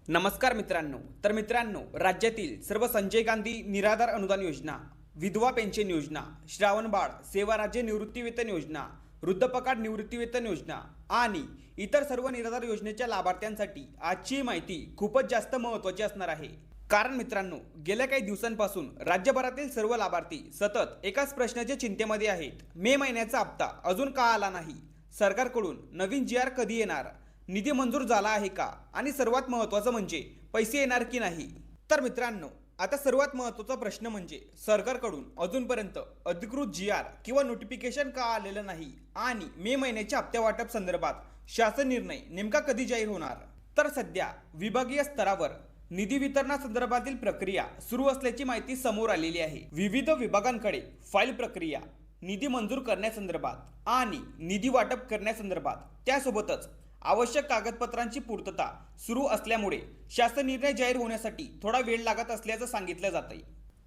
नमस्कार मित्रांनो, राज्यातील सर्व संजय गांधी निराधार अनुदान योजना, विधवा पेन्शन योजना, श्रावण बाळ सेवा राज्य निवृत्तीवेतन योजना, वृद्धपकाळ निवृत्तीवेतन योजना आणि इतर सर्व निराधार योजनेच्या लाभार्थ्यांसाठी आजची माहिती खूपच जास्त महत्त्वाची असणार आहे। कारण मित्रांनो, गेल्या काही दिवसांपासून राज्यभरातील सर्व लाभार्थी सतत एकाच प्रश्नाच्या चिंतेमध्ये आहेत। मे महिन्याचा हप्ता अजून का आला नाही? सरकारकडून नवीन जी आर कधी येणार? निधी मंजूर झाला आहे का? आणि सर्वात महत्त्वाचं म्हणजे पैसे येणार की नाही? तर मित्रांनो, आता सर्वात महत्त्वाचा प्रश्न म्हणजे सरकारकडून अजूनपर्यंत अधिकृत जी आर किंवा नोटिफिकेशन का आलेलं नाही आणि मे महिन्याच्या हप्त्या वाटप संदर्भात शासन निर्णय नेमका कधी जाहीर होणार? तर सध्या विभागीय स्तरावर निधी वितरणासंदर्भातील प्रक्रिया सुरू असल्याची माहिती समोर आलेली आहे। विविध विभागांकडे फाईल प्रक्रिया, निधी मंजूर करण्यासंदर्भात आणि निधी वाटप करण्यासंदर्भात त्यासोबतच आवश्यक कागदपत्रांची पूर्तता सुरू असल्यामुळे शासन निर्णय जाहीर होण्यासाठी थोडा वेळ लागत असल्याचं सांगितलं जातंय।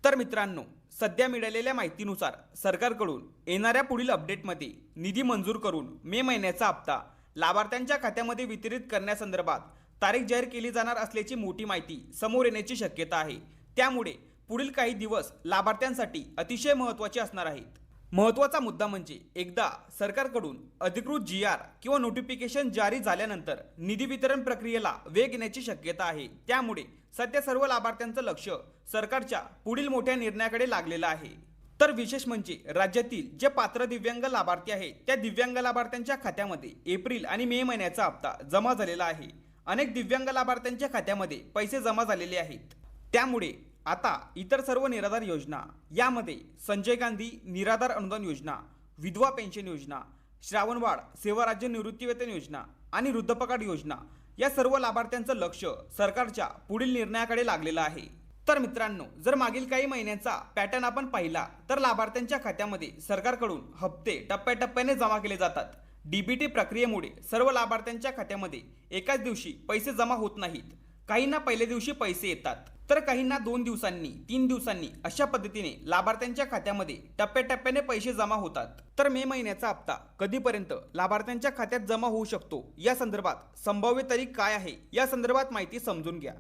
तर मित्रांनो, सध्या मिळालेल्या माहितीनुसार सरकारकडून येणाऱ्या पुढील अपडेटमध्ये निधी मंजूर करून मे महिन्याचा हप्ता लाभार्थ्यांच्या खात्यामध्ये वितरित करण्यासंदर्भात तारीख जाहीर केली जाणार असल्याची मोठी माहिती समोर येण्याची शक्यता आहे। त्यामुळे पुढील काही दिवस लाभार्थ्यांसाठी अतिशय महत्त्वाचे असणार आहेत। महत्त्वाचा मुद्दा म्हणजे एकदा सरकारकडून अधिकृत जी आर किंवा नोटिफिकेशन जारी झाल्यानंतर निधी वितरण प्रक्रियेला वेग येण्याची शक्यता आहे। त्यामुळे सध्या सर्व लाभार्थ्यांचं लक्ष सरकारच्या पुढील मोठ्या निर्णयाकडे लागलेलं आहे। तर विशेष म्हणजे राज्यातील जे पात्र दिव्यांग लाभार्थी आहेत त्या दिव्यांग लाभार्थ्यांच्या खात्यामध्ये एप्रिल आणि मे महिन्याचा हप्ता जमा झालेला आहे। अनेक दिव्यांग लाभार्थ्यांच्या खात्यामध्ये पैसे जमा झालेले आहेत। त्यामुळे आता इतर सर्व निराधार योजना, यामध्ये संजय गांधी निराधार अनुदान योजना, विधवा पेन्शन योजना, श्रावण बाळ सेवा राज्य निवृत्तीवेतन योजना आणि वृद्धपकाळ योजना, या सर्व लाभार्थ्यांचं लक्ष सरकारच्या पुढील निर्णयाकडे लागलेलं आहे। तर मित्रांनो, जर मागील काही महिन्यांचा पॅटर्न आपण पाहिला तर लाभार्थ्यांच्या खात्यामध्ये सरकारकडून हप्ते टप्प्याटप्प्याने जमा केले जातात। डीबीटी प्रक्रियेमुळे सर्व लाभार्थ्यांच्या खात्यामध्ये एकाच दिवशी पैसे जमा होत नाहीत। काहींना पहिल्या दिवशी पैसे येतात, तर काहींना 2 दिवसांनी 3 दिवसांनी अशा पद्धतीने लाभार्थ्यांच्या खात्यामध्ये टप्प्याटप्प्याने पैसे जमा होतात। तर मे महिन्याचा हप्ता कधीपर्यंत लाभार्थ्यांच्या खात्यात जमा होऊ शकतो या संदर्भात संभाव्य तारीख काय आहे या संदर्भात माहिती समजून घ्या।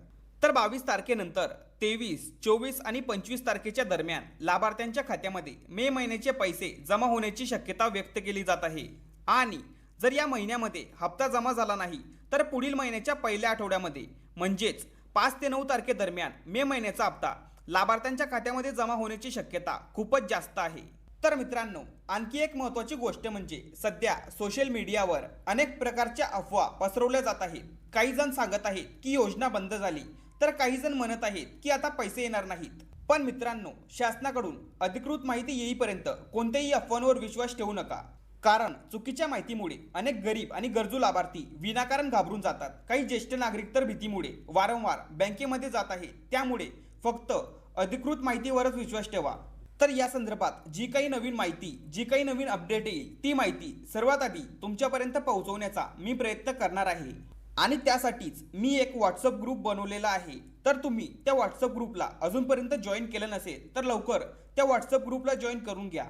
तर 22 तारखेनंतर 23, 24 आणि 25 तारखेच्या दरम्यान लाभार्थ्यांच्या खात्यामध्ये मे महिन्याचे पैसे जमा होण्याची शक्यता व्यक्त केली जात आहे। आणि जर या महिन्यामध्ये हप्ता जमा झाला नाही तर पुढील महिन्याच्या पहिल्या आठवड्यामध्ये म्हणजेच 5 ते 9 तारखेदरम्यान मे महिन्याचा हप्ता लाभार्थ्यांच्या खात्यामध्ये जमा होण्याची शक्यता खूपच जास्त आहे। तर मित्रांनो, आणखी एक महत्त्वाची गोष्ट म्हणजे सध्या सोशल मीडियावर अनेक प्रकारच्या अफवा पसरवल्या जात आहेत। काही जण सांगत आहेत की योजना बंद झाली, तर काही जण म्हणत आहेत की आता पैसे येणार नाहीत। पण मित्रांनो, शासनाकडून अधिकृत माहिती येईपर्यंत कोणत्याही अफवांवर विश्वास ठेवू नका। कारण चुकीच्या माहितीमुळे अनेक गरीब आणि गरजू लाभार्थी विनाकारण घाबरून जातात। काही ज्येष्ठ नागरिक तर भीतीमुळे वारंवार बँकेमध्ये जात आहेत। त्यामुळे फक्त अधिकृत माहितीवरच विश्वास ठेवा। तर या संदर्भात जी काही नवीन माहिती, जी काही नवीन अपडेट येईल ती माहिती सर्वात आधी तुमच्यापर्यंत पोहोचवण्याचा मी प्रयत्न करणार आहे। आणि त्यासाठीच मी एक व्हॉट्सअप ग्रुप बनवलेला आहे। तर तुम्ही त्या व्हॉट्सअप ग्रुपला अजूनपर्यंत जॉईन केलं नसेल तर लवकर त्या व्हॉट्सअप ग्रुपला जॉईन करून घ्या।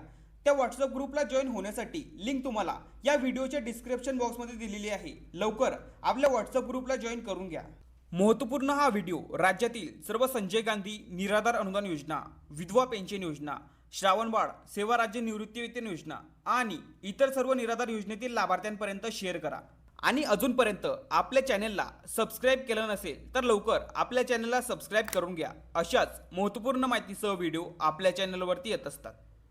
त्या व्हॉट्सअप ग्रुपला जॉईन होण्यासाठी लिंक तुम्हाला या व्हिडिओच्या डिस्क्रिप्शन बॉक्समध्ये दिलेली आहे। लवकर आपल्या व्हॉट्सअप ग्रुपला जॉईन करून घ्या। महत्त्वपूर्ण हा व्हिडिओ राज्यातील सर्व संजय गांधी निराधार अनुदान योजना, विधवा पेन्शन योजना, श्रावण बाळ सेवा राज्य निवृत्तीवेतन योजना आणि इतर सर्व निराधार योजनेतील लाभार्थ्यांपर्यंत शेअर करा। आणि अजूनपर्यंत आपल्या चॅनलला सबस्क्राईब केलं नसेल तर लवकर आपल्या चॅनलला सबस्क्राईब करून घ्या। अशाच महत्त्वपूर्ण माहितीसह व्हिडिओ आपल्या चॅनलवरती येत असतात।